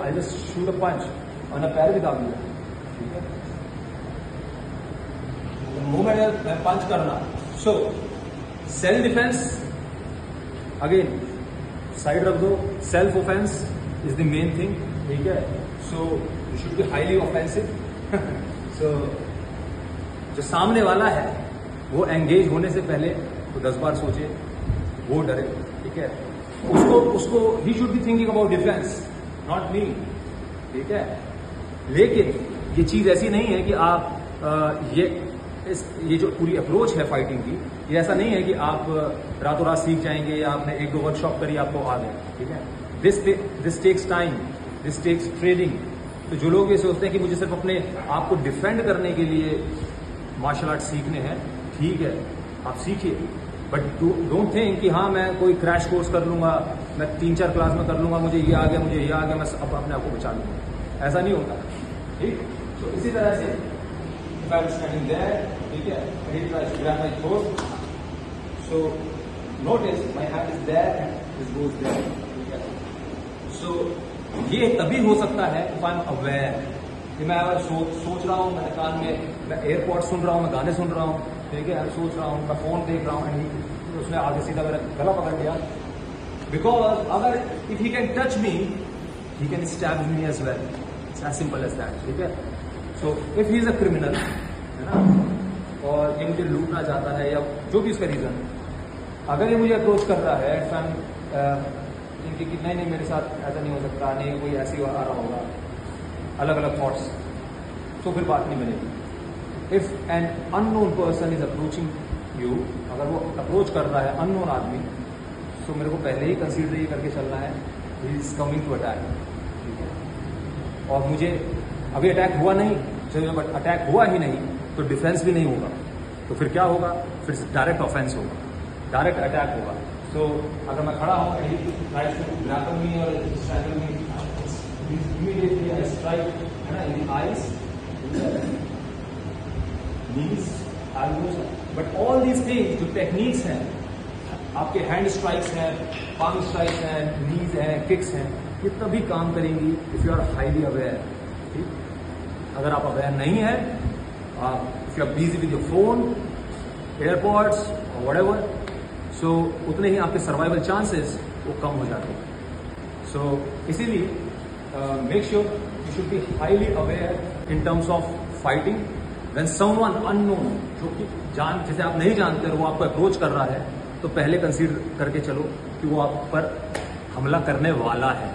I just shoot अ पंच और ना पैर भी दाब दिया, ठीक है। मूवमेंट मैं पंच करना। So self defence again side रख दो, self offence is the main thing, ठीक है। So you should be highly offensive. So जो सामने वाला है वो एंगेज होने से पहले तो 10 बार सोचे, वो डरे, ठीक है। उसको he should be thinking about defence, not me, ठीक है। लेकिन ये चीज ऐसी नहीं है कि आप ये जो पूरी अप्रोच है फाइटिंग की, ये ऐसा नहीं है कि आप रातों रात सीख जाएंगे या आपने 1-2 वर्कशॉप करी आपको आ गए, ठीक है। This takes time, this takes training. तो जो लोग ये सोचते हैं कि मुझे सिर्फ अपने आप को डिफेंड करने के लिए मार्शल आर्ट सीखने हैं, ठीक है, आप सीखिए, बट डोंट थिंक कि हाँ मैं कोई क्रैश कोर्स कर लूंगा, मैं 3-4 क्लास में कर लूंगा, मुझे ये आ गया, मुझे ये आ गया, मैं अब अपने आप को बचा लूंगा। ऐसा नहीं होता, ठीक। तो इसी तरह से if I'm standing there, ठीक है, he tries to grab my throat, so notice my hand is there and this goes there, ठीक है। So ये तभी हो सकता है if I'm aware कि मैं अगर सोच रहा हूँ, मेरे कान में मैं एयरपॉड सुन रहा हूँ, मैं गाने सुन रहा हूँ, ठीक है, सोच रहा हूँ, मैं फोन देख रहा हूँ, एंड उसने आगे सीधा मेरा गला पकड़ लिया, बिकॉज अगर if he can touch me he can stab me as well, it's as simple as that, ठीक है। So if he is a criminal, है ना, और ये मुझे लूटना चाहता है या जो भी उसका रीजन, अगर ये मुझे अप्रोच कर रहा है कि नहीं मेरे साथ ऐसा नहीं हो सकता, नहीं कोई ऐसी आ रहा होगा, अलग अलग थॉट्स, तो फिर बात नहीं बनेगी। If an unknown person is approaching you, अगर वो अप्रोच कर रहा है अननोन आदमी, तो मेरे को पहले ही कंसीडर ये करके चलना है he is coming to attack, ठीक है। और मुझे अभी अटैक हुआ नहीं, चलो बट अटैक हुआ ही नहीं तो डिफेंस भी नहीं होगा, तो फिर क्या होगा, फिर डायरेक्ट ऑफेंस होगा, डायरेक्ट अटैक होगा। सो अगर मैं खड़ा हूँ immediately I strike, है ना, in the eyes, knees, elbows, but all these things जो टेक्निक्स हैं, आपके हैंड स्ट्राइक्स हैं, पाम स्ट्राइक्स हैं, नीज हैं, किक्स हैं, ये तभी काम करेंगी if you are highly aware, ठीक। अगर आप अवेयर नहीं है, if you are busy with your phone, AirPods और व्हाटएवर, सो उतने ही आपके सर्वाइवल चांसेस वो कम हो जाते हैं। सो इसीलिए make sure you should be highly aware in terms of fighting when someone unknown, जो कि जैसे आप नहीं जानते वो आपको अप्रोच कर रहा है, तो पहले कंसीडर करके चलो कि वो आप पर हमला करने वाला है।